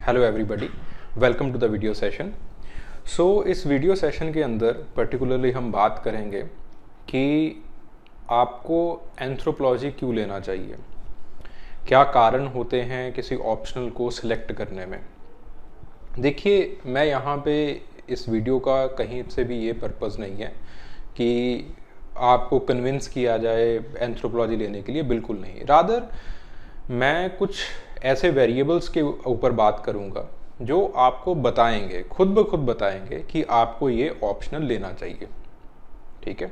Hello everybody, welcome to the video session. So इस video session के अंदर particularly हम बात करेंगे कि आपको एंथ्रोपोलॉजी क्यों लेना चाहिए, क्या कारण होते हैं किसी ऑप्शनल को सिलेक्ट करने में। देखिए, मैं यहाँ पे इस वीडियो का कहीं से भी ये पर्पज़ नहीं है कि आपको कन्विंस किया जाए एंथ्रोपोलॉजी लेने के लिए, बिल्कुल नहीं। रादर मैं कुछ ऐसे वेरिएबल्स के ऊपर बात करूँगा जो आपको बताएंगे, खुद ब खुद बताएंगे कि आपको ये ऑप्शनल लेना चाहिए। ठीक है,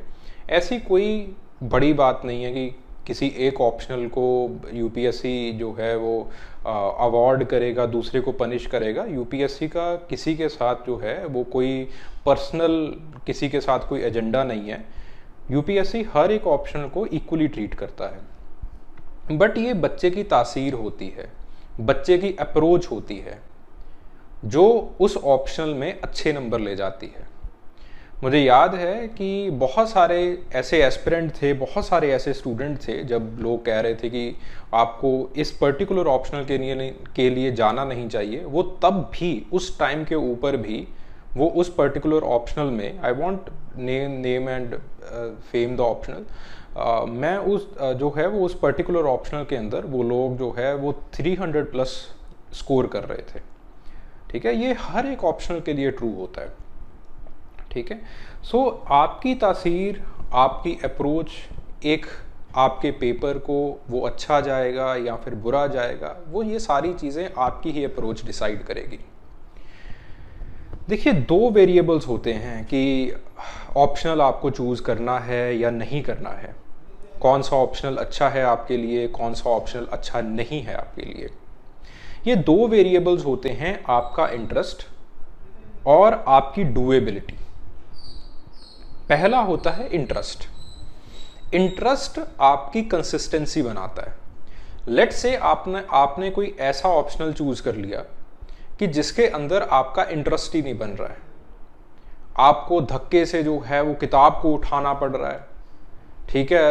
ऐसी कोई बड़ी बात नहीं है कि किसी एक ऑप्शनल को यूपीएससी जो है वो अवॉर्ड करेगा, दूसरे को पनिश करेगा। यूपीएससी का किसी के साथ जो है वो कोई पर्सनल, किसी के साथ कोई एजेंडा नहीं है। यूपीएससी हर एक ऑप्शनल को इक्वली ट्रीट करता है, बट ये बच्चे की तासीर होती है, बच्चे की अप्रोच होती है जो उस ऑप्शनल में अच्छे नंबर ले जाती है। मुझे याद है कि बहुत सारे ऐसे एस्पिरेंट थे, बहुत सारे ऐसे स्टूडेंट थे, जब लोग कह रहे थे कि आपको इस पर्टिकुलर ऑप्शनल के लिए जाना नहीं चाहिए, वो तब भी उस टाइम के ऊपर भी वो उस पर्टिकुलर ऑप्शनल में, I want name and fame the optional, मैं उस जो है वो उस पर्टिकुलर ऑप्शनल के अंदर वो लोग जो है वो 300 प्लस स्कोर कर रहे थे। ठीक है, ये हर एक ऑप्शनल के लिए ट्रू होता है। ठीक है, सो आपकी तासीर, आपकी अप्रोच एक आपके पेपर को वो अच्छा जाएगा या फिर बुरा जाएगा, वो ये सारी चीज़ें आपकी ही अप्रोच डिसाइड करेगी। देखिए, दो वेरिएबल्स होते हैं कि ऑप्शनल आपको चूज़ करना है या नहीं करना है। कौन सा ऑप्शनल अच्छा है आपके लिए, कौन सा ऑप्शनल अच्छा नहीं है आपके लिए। ये दो वेरिएबल्स होते हैं, आपका इंटरेस्ट और आपकी डूएबिलिटी। पहला होता है इंटरेस्ट। इंटरेस्ट आपकी कंसिस्टेंसी बनाता है। लेट्स से आपने कोई ऐसा ऑप्शनल चूज कर लिया कि जिसके अंदर आपका इंटरेस्ट ही नहीं बन रहा है, आपको धक्के से जो है वो किताब को उठाना पड़ रहा है। ठीक है,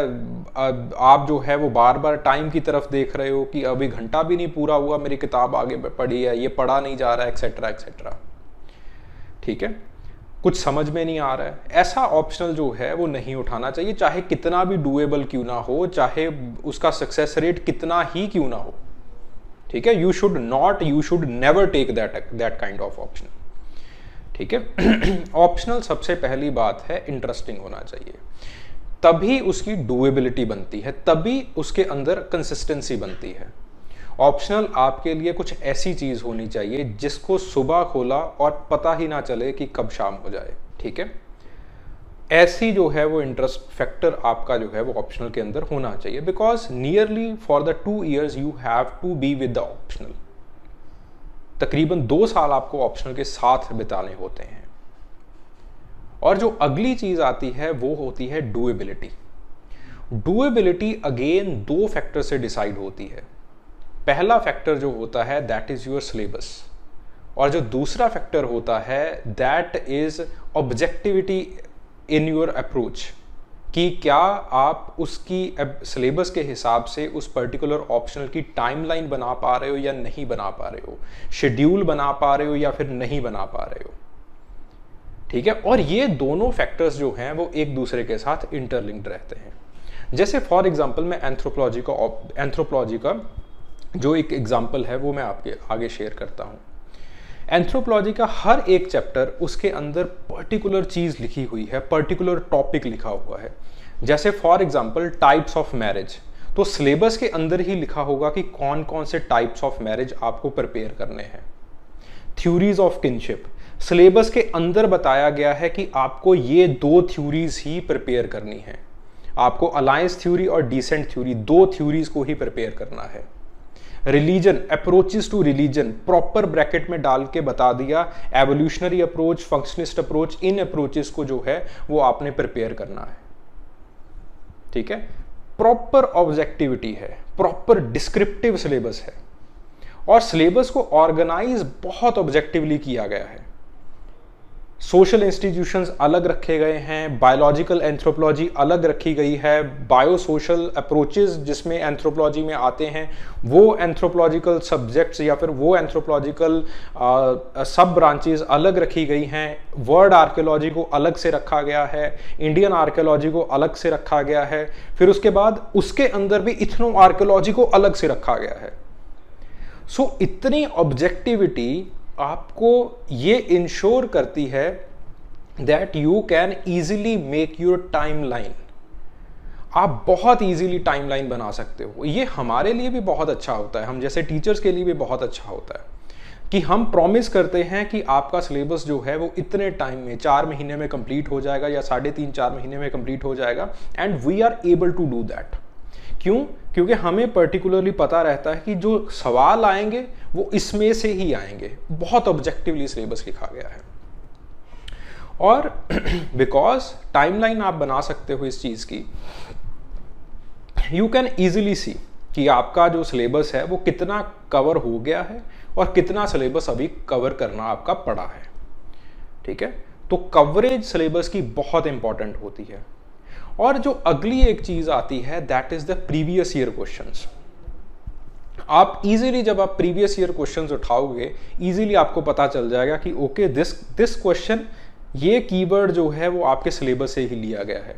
आप जो है वो बार बार टाइम की तरफ देख रहे हो कि अभी घंटा भी नहीं पूरा हुआ, मेरी किताब आगे पढ़ी है, ये पढ़ा नहीं जा रहा है, एक्सेट्रा एक्सेट्रा। ठीक है, कुछ समझ में नहीं आ रहा है। ऐसा ऑप्शनल जो है वो नहीं उठाना चाहिए, चाहे कितना भी डूएबल क्यों ना हो, चाहे उसका सक्सेस रेट कितना ही क्यों ना हो। ठीक है, you should never take that kind of option. ठीक है, ऑप्शनल सबसे पहली बात है इंटरेस्टिंग होना चाहिए, तभी उसकी डूएबिलिटी बनती है, तभी उसके अंदर कंसिस्टेंसी बनती है। ऑप्शनल आपके लिए कुछ ऐसी चीज होनी चाहिए जिसको सुबह खोला और पता ही ना चले कि कब शाम हो जाए। ठीक है, ऐसी जो है वो इंटरेस्ट फैक्टर आपका जो है वो ऑप्शनल के अंदर होना चाहिए, because nearly for the 2 years you have to be with the optional. तकरीबन 2 साल आपको ऑप्शनल के साथ बिताने होते हैं। और जो अगली चीज आती है वो होती है डूएबिलिटी। डूएबिलिटी अगेन 2 फैक्टर से डिसाइड होती है। पहला फैक्टर जो होता है दैट इज योर सिलेबस, और जो दूसरा फैक्टर होता है that is objectivity in your approach, कि क्या आप उसकी सिलेबस के हिसाब से उस पर्टिकुलर ऑप्शनल की टाइमलाइन बना पा रहे हो या नहीं बना पा रहे हो, शेड्यूल बना पा रहे हो या फिर नहीं बना पा रहे हो। ठीक है, और ये दोनों फैक्टर्स जो हैं वो एक दूसरे के साथ इंटरलिंक्ड रहते हैं। जैसे फॉर एग्जांपल मैं एंथ्रोपोलॉजी का जो एक एग्जांपल है वो मैं आपके आगे शेयर करता हूँ। एंथ्रोपोलॉजी का हर एक चैप्टर, उसके अंदर पर्टिकुलर चीज़ लिखी हुई है, पर्टिकुलर टॉपिक लिखा हुआ है। जैसे for example types of marriage, तो सिलेबस के अंदर ही लिखा होगा कि कौन कौन से टाइप्स ऑफ मैरिज आपको प्रिपेयर करने हैं। थ्योरीज ऑफ किनशिप, सिलेबस के अंदर बताया गया है कि आपको ये 2 थ्योरीज ही प्रिपेयर करनी है। आपको अलायंस थ्योरी और डिसेंट थ्योरी, 2 थ्योरीज को ही प्रिपेयर करना है। Religion, approaches to religion, proper bracket में डाल के बता दिया। एवोल्यूशनरी अप्रोच, फंक्शनिस्ट अप्रोच, इन अप्रोचेस को जो है वो आपने प्रिपेयर करना है। ठीक है, प्रॉपर ऑब्जेक्टिविटी है, प्रॉपर डिस्क्रिप्टिव सिलेबस है, और सिलेबस को ऑर्गेनाइज बहुत ऑब्जेक्टिवली किया गया है। सोशल इंस्टीट्यूशंस अलग रखे गए हैं, बायोलॉजिकल एंथ्रोपोलॉजी अलग रखी गई है, बायो सोशल अप्रोचेस जिसमें एंथ्रोपोलॉजी में आते हैं वो एंथ्रोपोलॉजिकल सब्जेक्ट्स या फिर वो एंथ्रोपोलॉजिकल सब ब्रांचेस अलग रखी गई हैं। वर्ल्ड आर्कियोलॉजी को अलग से रखा गया है, इंडियन आर्कियोलॉजी को अलग से रखा गया है, फिर उसके बाद उसके अंदर भी इथनो आर्कियोलॉजी को अलग से रखा गया है। सो इतनी ऑब्जेक्टिविटी आपको ये इंश्योर करती है that you can easily make your timeline. आप बहुत ईजिली टाइमलाइन बना सकते हो। ये हमारे लिए भी बहुत अच्छा होता है, हम जैसे टीचर्स के लिए भी बहुत अच्छा होता है कि हम प्रॉमिस करते हैं कि आपका सिलेबस जो है वो इतने टाइम में 4 महीने में कंप्लीट हो जाएगा या 3.5-4 महीने में कंप्लीट हो जाएगा, and we are able to do that. क्यों? क्योंकि हमें पर्टिकुलरली पता रहता है कि जो सवाल आएंगे वो इसमें से ही आएंगे। बहुत ऑब्जेक्टिवली सिलेबस लिखा गया है और बिकॉज टाइमलाइन आप बना सकते हो इस चीज की, यू कैन इजीली सी कि आपका जो सिलेबस है वो कितना कवर हो गया है और कितना सिलेबस अभी कवर करना आपका पड़ा है। ठीक है, तो कवरेज सिलेबस की बहुत इंपॉर्टेंट होती है। और जो अगली एक चीज आती है that is the previous year questions. आप इजीली जब आप प्रीवियस ईयर क्वेश्चंस उठाओगे, इजीली आपको पता चल जाएगा कि ओके दिस क्वेश्चन, ये कीवर्ड जो है वो आपके सिलेबस से ही लिया गया है।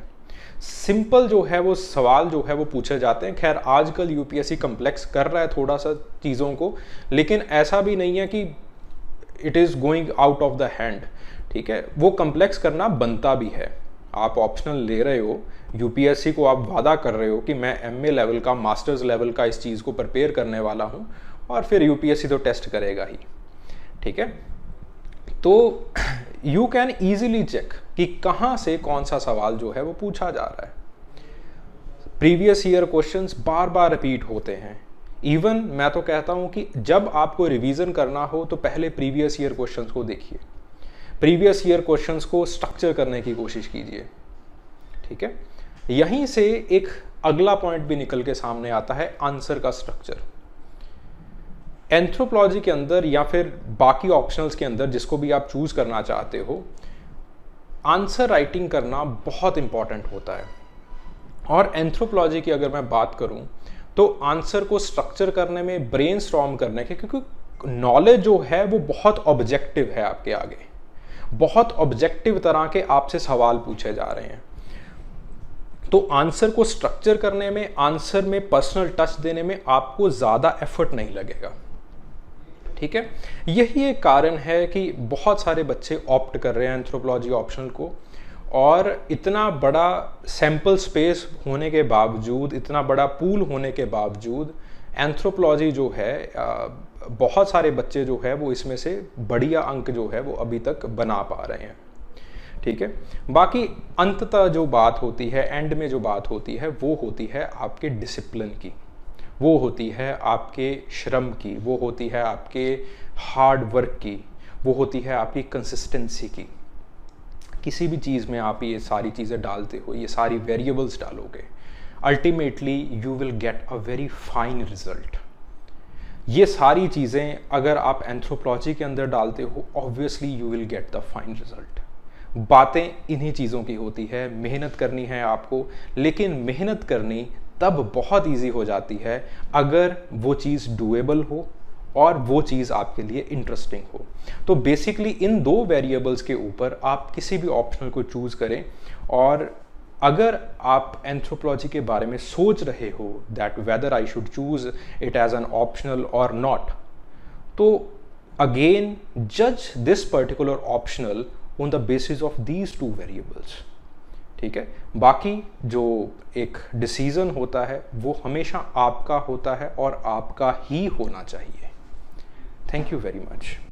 सिंपल जो है वो सवाल जो है वो पूछे जाते हैं। खैर आजकल यूपीएससी कम्प्लेक्स कर रहा है थोड़ा सा चीज़ों को, लेकिन ऐसा भी नहीं है कि it is going out of the hand. ठीक है, वो कम्प्लेक्स करना बनता भी है। आप ऑप्शनल ले रहे हो, यूपीएससी को आप वादा कर रहे हो कि मैं एमए लेवल का, मास्टर्स लेवल का इस चीज़ को प्रिपेयर करने वाला हूँ, और फिर यूपीएससी तो टेस्ट करेगा ही। ठीक है, तो यू कैन ईजिली चेक कि कहाँ से कौन सा सवाल जो है वो पूछा जा रहा है। प्रीवियस ईयर क्वेश्चंस बार बार रिपीट होते हैं। इवन मैं तो कहता हूँ कि जब आपको रिवीजन करना हो तो पहले प्रीवियस ईयर क्वेश्चंस को देखिए, प्रीवियस ईयर क्वेश्चंस को स्ट्रक्चर करने की कोशिश कीजिए। ठीक है, यहीं से एक अगला पॉइंट भी निकल के सामने आता है, आंसर का स्ट्रक्चर। एंथ्रोपोलॉजी के अंदर या फिर बाकी ऑप्शनल्स के अंदर जिसको भी आप चूज करना चाहते हो, आंसर राइटिंग करना बहुत इंपॉर्टेंट होता है। और एंथ्रोपोलॉजी की अगर मैं बात करूं तो आंसर को स्ट्रक्चर करने में, ब्रेनस्टॉर्म करने के, क्योंकि नॉलेज जो है वो बहुत ऑब्जेक्टिव है, आपके आगे बहुत ऑब्जेक्टिव तरह के आपसे सवाल पूछे जा रहे हैं। तो आंसर को स्ट्रक्चर करने में, आंसर में पर्सनल टच देने में आपको ज़्यादा एफर्ट नहीं लगेगा। ठीक है, यही एक कारण है कि बहुत सारे बच्चे ऑप्ट कर रहे हैं एंथ्रोपोलॉजी ऑप्शनल को, और इतना बड़ा सैंपल स्पेस होने के बावजूद, इतना बड़ा पूल होने के बावजूद एंथ्रोपोलॉजी जो है, बहुत सारे बच्चे जो है वो इसमें से बढ़िया अंक जो है वो अभी तक बना पा रहे हैं। ठीक है, बाकी अंततः जो बात होती है, एंड में जो बात होती है, वो होती है आपके डिसिप्लिन की, वो होती है आपके श्रम की, वो होती है आपके हार्ड वर्क की, वो होती है आपकी कंसिस्टेंसी की। किसी भी चीज़ में आप ये सारी चीज़ें डालते हो, ये सारी वेरिएबल्स डालोगे, ultimately you will get a very fine result. ये सारी चीज़ें अगर आप एंथ्रोपोलॉजी के अंदर डालते हो, obviously you will get the fine result. बातें इन्हीं चीज़ों की होती है, मेहनत करनी है आपको, लेकिन मेहनत करनी तब बहुत इजी हो जाती है अगर वो चीज़ डूएबल हो और वो चीज़ आपके लिए इंटरेस्टिंग हो। तो बेसिकली इन दो वेरिएबल्स के ऊपर आप किसी भी ऑप्शनल को चूज़ करें। और अगर आप एंथ्रोपोलॉजी के बारे में सोच रहे हो that whether I should choose it as an optional और नॉट, तो अगेन जज this particular optional on the basis of these two variables. ठीक है, बाकी जो एक डिसीजन होता है वो हमेशा आपका होता है और आपका ही होना चाहिए। Thank you very much.